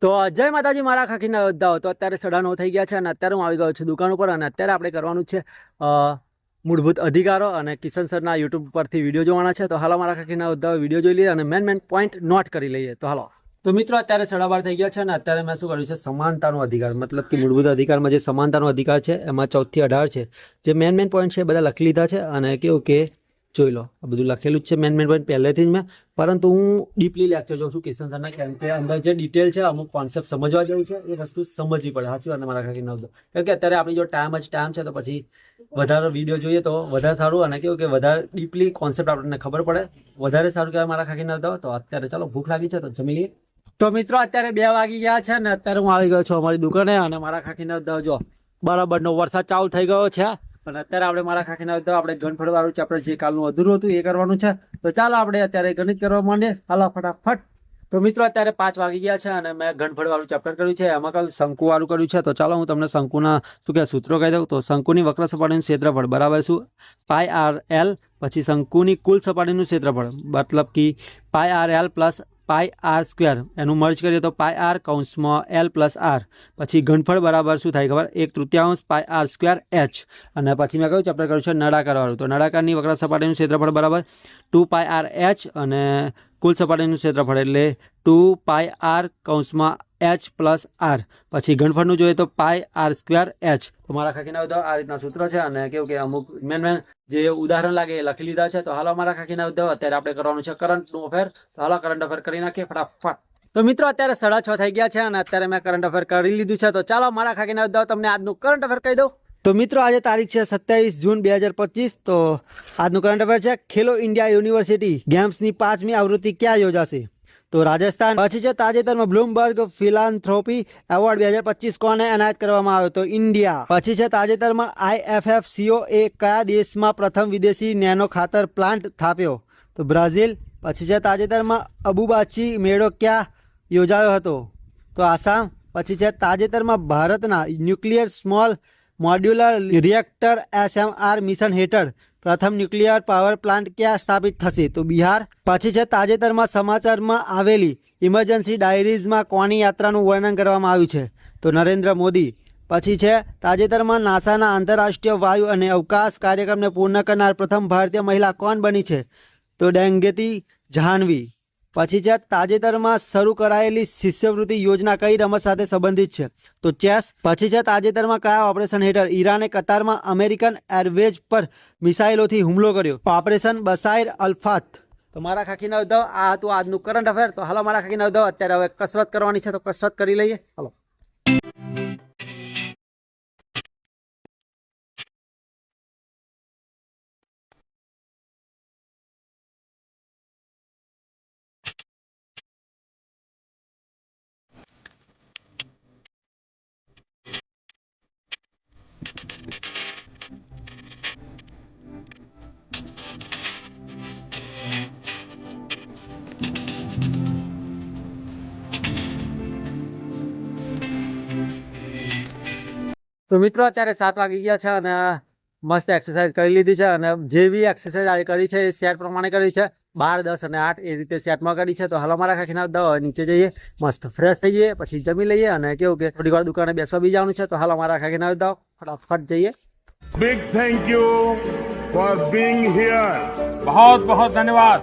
તો જય માતાજી મારા ખાખીના યોદ્ધાઓ. તો અત્યારે 9:30 થઈ ગયા છે અને અત્યારે હું આવી ગયો છું દુકાન ઉપર અને અત્યારે આપણે કરવાનું છે મૂળભૂત અધિકારો અને કિશન સરના યુટ્યુબ પરથી વિડીયો જોવાના છે. તો હાલો મારા ખાખીના યોદ્ધાઓ વિડીયો જોઈ લઈએ અને મેન પોઈન્ટ નોટ કરી લઈએ. તો હાલો. તો મિત્રો અત્યારે 12:30 થઈ ગયા છે અને અત્યારે મેં શું કર્યું છે, સમાનતાનો અધિકાર મતલબ કે મૂળભૂત અધિકારમાં જે સમાનતાનો અધિકાર છે એમાં 14 થી 18 છે. જે મેન પોઈન્ટ છે બધા લખી લીધા છે અને કેવું કે જોઈ લો આ બધું લખેલું જ છે મેન પોઈન્ટ પહેલેથી જ મેં, પરંતુ હું ડીપલી લેક્ચર જોઉં છું કિશન સરના, કેમ કે અંદર જે ડિટેલ છે અમુક કોન્સેપ્ટ સમજવા જેવું છે એ વસ્તુ સમજવી પડે. સાચી વાત મારા ખાખી નવદો, કેમ કે અત્યારે આપણી જો ટાઈમ છે તો પછી વધારે વિડીયો જોઈએ તો વધારે સારું અને કેવું કે વધારે ડીપલી કોન્સેપ્ટ આપણને ખબર પડે, વધારે સારું કહેવાય મારા ખાખી નવદો. તો અત્યારે ચાલો ભૂખ લાગી છે તો જમી લઈએ. તો મિત્રો અત્યારે 2 વાગી ગયા છે ને અત્યારે હું આવી ગયો છું અમારી દુકાને અને મારા ખાખી નવદો જો બરાબરનો વરસાદ ચાલુ થઈ ગયો છે અને અત્યારે આપણે મારા ખાખીના તો આપણે ઘનફળ વાળું ચેપ્ટર જે કાલનું અધૂરું હતું એ કરવાનું છે. તો ચાલો આપણે અત્યારે ગણિત કરવા માંડીએ. હાલો ફટાફટ. તો મિત્રો અત્યારે 5 વાગી ગયા છે અને મેં ઘનફળ વાળું ચેપ્ટર કર્યું છે, એમાં કયું શંકુ વાળું કર્યું છે. તો ચાલો હું તમને શંકુના શું કે સૂત્રો કહી દઉં. તો શંકુની વક્ર સપાટીનું ક્ષેત્રફળ બરાબર શું πr_l, પછી શંકુની કુલ સપાટીનું ક્ષેત્રફળ મતલબ કે πr_l પ્લસ πr², એનું મર્જ કરીએ તો πr(l + r), પછી ઘનફળ બરાબર શું થાય ખબર 1/3 πr²h. અને પછી મેં કયું ચેપ્ટર કર્યું છે નળાકાર વાળું. તો નળાકારની વક્ર સપાટીનું ક્ષેત્રફળ બરાબર 2πrh અને કુલ સપાટીનું ક્ષેત્રફળ એટલે 2πr(h + r), પછી ઘનફળનું જોઈએ તો πr²h. તો મારા ખાખીના ઉદાહરણ આ રીતના સૂત્ર છે અને કેવું કે અમુક મેન જે ઉદાહરણ લાગે એ લખી લીધા છે. તો હાલો મારા ખાખીના ઉદાહરણ અત્યારે આપણે કરવાનું છે કરંટનું અફેર. તો હાલો કરંટ અફેર કરી નાખીએ ફટાફટ. તો મિત્રો અત્યારે 6:30 થઈ ગયા છે અને અત્યારે મેં કરંટ અફેર કરી લીધું છે. તો ચાલો મારા ખાખીના ઉદાહરણ તમને આજનું કરંટ અફેર કહી દઉં. તો મિત્રો આજે તારીખ છે 27 જૂન 2025. તો આજનું કરંટ અફેર છે ખેલો ઇન્ડિયા યુનિવર્સિટી ગેમ્સની 5મી આવૃત્તિ ક્યાં યોજાશે? તો રાજસ્થાન. પછી છે તાજેતરમાં બ્લૂમબર્ગ ફિલાન્થ્રોપી એવોર્ડ 2025 કોને એનાયત કરવામાં આવ્યો? તો ઇન્ડિયા. પછી છે તાજેતરમાં IFFCO એ કયા દેશમાં પ્રથમ વિદેશી નેનો ખાતર પ્લાન્ટ સ્થાપ્યો? તો બ્રાઝિલ. પછી છે તાજેતરમાં અબુબાચી મેળો ક્યાં યોજાયો હતો? તો આસામ. પછી છે તાજેતરમાં ભારતના nuclear small modular reactor SMR mission હેઠળ પ્રથમ ન્યુક્લિયર પાવર પ્લાન્ટ ક્યાં સ્થાપિત થશે? તો બિહાર. પછી છે તાજેતરમાં સમાચારમાં આવેલી ઇમરજન્સી ડાયરીઝમાં કોની યાત્રાનું વર્ણન કરવામાં આવ્યું છે? તો નરેન્દ્ર મોદી. પછી છે તાજેતરમાં નાસાના આંતરરાષ્ટ્રીય વાયુ અને અવકાશ કાર્યક્રમને પૂર્ણ કરનાર પ્રથમ ભારતીય મહિલા કોણ બની છે? તો ડેંગેતી જાહ્નવી. પછી છે તાજેતરમાં શરૂ કરાયેલી શિષ્યવૃત્તિ યોજના કઈ રમત સાથે સંબંધિત છે? તો ચેસ. પછી છે તાજેતરમાં કયા ઓપરેશન હેઠળ ઈરાને કતારમાં અમેરિકન એરવેઝ પર મિસાઇલોથી હુમલો કર્યો? ઓપરેશન બસાઇર અલ્ફાત. તો મારા ખાખીના ઉદ્ધવ આ હતું આજનું કરંટ અફેર. તો હાલો મારા ખાખીના ઉદ્ધવ અત્યારે હવે કસરત કરવાની છે તો કસરત કરી લઈએ. હાલો. તો મિત્રો અત્યારે 7 વાગી ગયા છે અને મસ્ત એક્સરસાઇઝ કરી લીધી છે અને જેવી એક્સરસાઇઝ આજે કરી છે એ સેટ પ્રમાણે કરી છે 12, 10 અને 8 એ રીતે સેટમાં કરી છે. તો હાલો મારા ખાખીના દવા નીચે જઈએ, મસ્ત ફ્રેશ થઈ જઈએ, પછી જમી લઈએ અને કેવું કે થોડી વાર દુકાને બેસવા બી જવાનું છે. તો હાલો મારા ખાખીના દવા ફટાફટ જઈએ. Big thank you for being here. बहुत बहुत धन्यवाद.